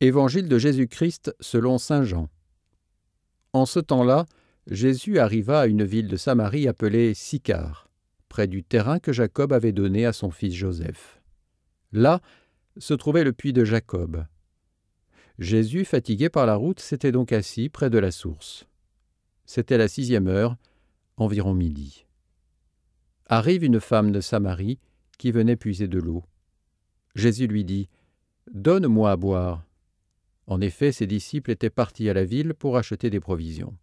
Évangile de Jésus-Christ selon saint Jean. En ce temps-là, Jésus arriva à une ville de Samarie appelée Sychar, près du terrain que Jacob avait donné à son fils Joseph. Là se trouvait le puits de Jacob. Jésus, fatigué par la route, s'était donc assis près de la source. C'était la 6e heure, environ midi. Arrive une femme de Samarie qui venait puiser de l'eau. Jésus lui dit : « Donne-moi à boire. » En effet, ses disciples étaient partis à la ville pour acheter des provisions.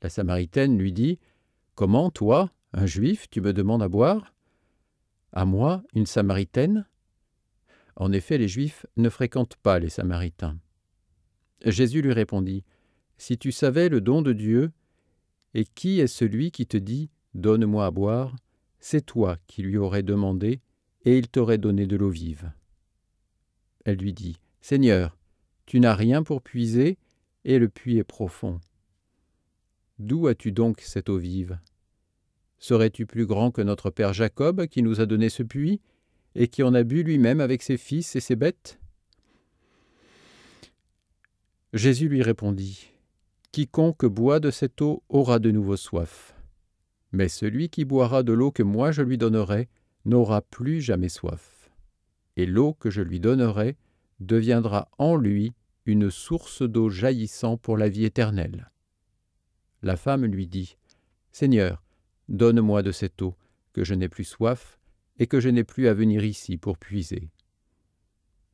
La Samaritaine lui dit : « Comment, toi, un Juif, tu me demandes à boire ? À moi, une Samaritaine ? » En effet, les Juifs ne fréquentent pas les Samaritains. Jésus lui répondit : « Si tu savais le don de Dieu, et qui est celui qui te dit : Donne-moi à boire, c'est toi qui lui aurais demandé, et il t'aurait donné de l'eau vive. » Elle lui dit : « Seigneur, tu n'as rien pour puiser, et le puits est profond. D'où as-tu donc cette eau vive ? Serais-tu plus grand que notre père Jacob, qui nous a donné ce puits, et qui en a bu lui-même avec ses fils et ses bêtes ?» Jésus lui répondit : « Quiconque boit de cette eau aura de nouveau soif. Mais celui qui boira de l'eau que moi je lui donnerai n'aura plus jamais soif. Et l'eau que je lui donnerai deviendra en lui une source d'eau jaillissant pour la vie éternelle. » La femme lui dit : « Seigneur, donne-moi de cette eau, que je n'ai plus soif, et que je n'ai plus à venir ici pour puiser. »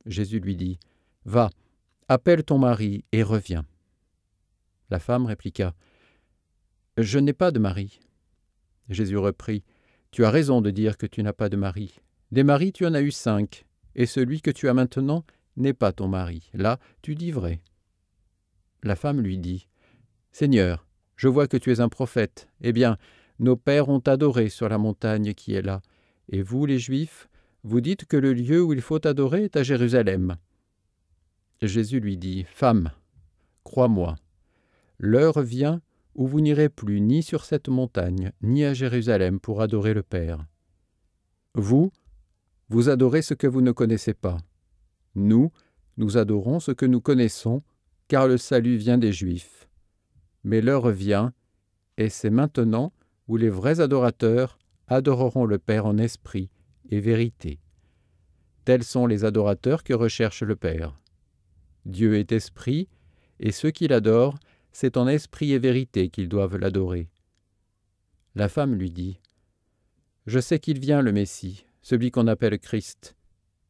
Jésus lui dit : « Va, appelle ton mari et reviens. » La femme répliqua : « Je n'ai pas de mari. » Jésus reprit : « Tu as raison de dire que tu n'as pas de mari. Des maris tu en as eu 5, et celui que tu as maintenant n'est pas ton mari. Là, tu dis vrai. » La femme lui dit : « Seigneur, je vois que tu es un prophète. Eh bien, nos pères ont adoré sur la montagne qui est là, et vous, les Juifs, vous dites que le lieu où il faut adorer est à Jérusalem. » Jésus lui dit : « Femme, crois-moi, l'heure vient où vous n'irez plus ni sur cette montagne, ni à Jérusalem pour adorer le Père. Vous adorez ce que vous ne connaissez pas. Nous adorons ce que nous connaissons, car le salut vient des Juifs. Mais l'heure vient, et c'est maintenant, où les vrais adorateurs adoreront le Père en esprit et vérité. Tels sont les adorateurs que recherche le Père. Dieu est esprit, et ceux qui l'adorent, c'est en esprit et vérité qu'ils doivent l'adorer. » La femme lui dit : « Je sais qu'il vient le Messie, celui qu'on appelle Christ.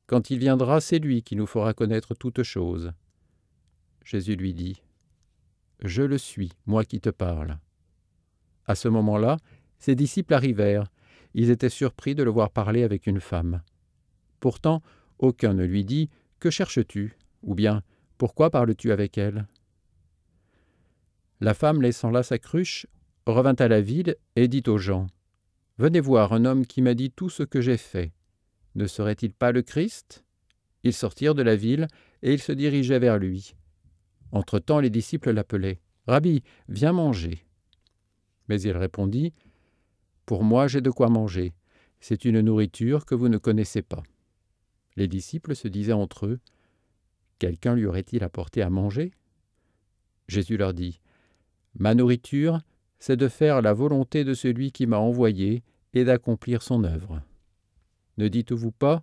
Quand il viendra, c'est lui qui nous fera connaître toutes choses. » Jésus lui dit : « Je le suis, moi qui te parle. » À ce moment-là, ses disciples arrivèrent. Ils étaient surpris de le voir parler avec une femme. Pourtant, aucun ne lui dit : « Que cherches-tu ? » ou bien « Pourquoi parles-tu avec elle ?» La femme, laissant là sa cruche, revint à la ville et dit aux gens : « Venez voir un homme qui m'a dit tout ce que j'ai fait. Ne serait-il pas le Christ ?» Ils sortirent de la ville et ils se dirigeaient vers lui. Entre-temps, les disciples l'appelaient : « Rabbi, viens manger. » Mais il répondit : « Pour moi, j'ai de quoi manger. C'est une nourriture que vous ne connaissez pas. » Les disciples se disaient entre eux : « Quelqu'un lui aurait-il apporté à manger ?» Jésus leur dit : « Ma nourriture, c'est de faire la volonté de celui qui m'a envoyé et d'accomplir son œuvre. Ne dites-vous pas :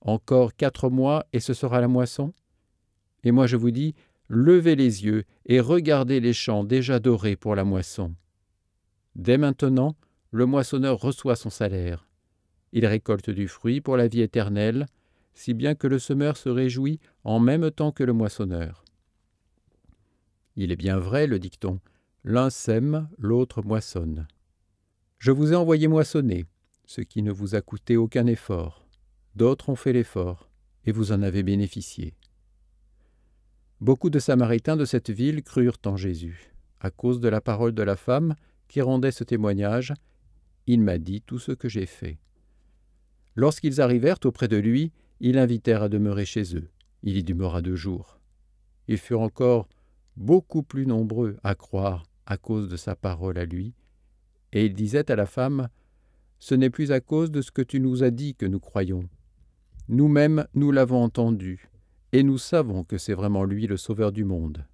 encore 4 mois et ce sera la moisson ? Et moi je vous dis : levez les yeux et regardez les champs déjà dorés pour la moisson. Dès maintenant, le moissonneur reçoit son salaire. Il récolte du fruit pour la vie éternelle, si bien que le semeur se réjouit en même temps que le moissonneur. Il est bien vrai, le dicton, l'un sème, l'autre moissonne. Je vous ai envoyé moissonner, ce qui ne vous a coûté aucun effort. D'autres ont fait l'effort, et vous en avez bénéficié. » Beaucoup de Samaritains de cette ville crurent en Jésus, à cause de la parole de la femme qui rendait ce témoignage : « Il m'a dit tout ce que j'ai fait. » Lorsqu'ils arrivèrent auprès de lui, ils l'invitèrent à demeurer chez eux. Il y demeura 2 jours. Ils furent encore beaucoup plus nombreux à croire à cause de sa parole à lui, et il disait à la femme : « Ce n'est plus à cause de ce que tu nous as dit que nous croyons. Nous-mêmes, nous l'avons entendu, et nous savons que c'est vraiment lui le Sauveur du monde.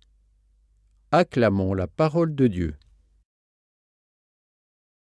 Acclamons la parole de Dieu.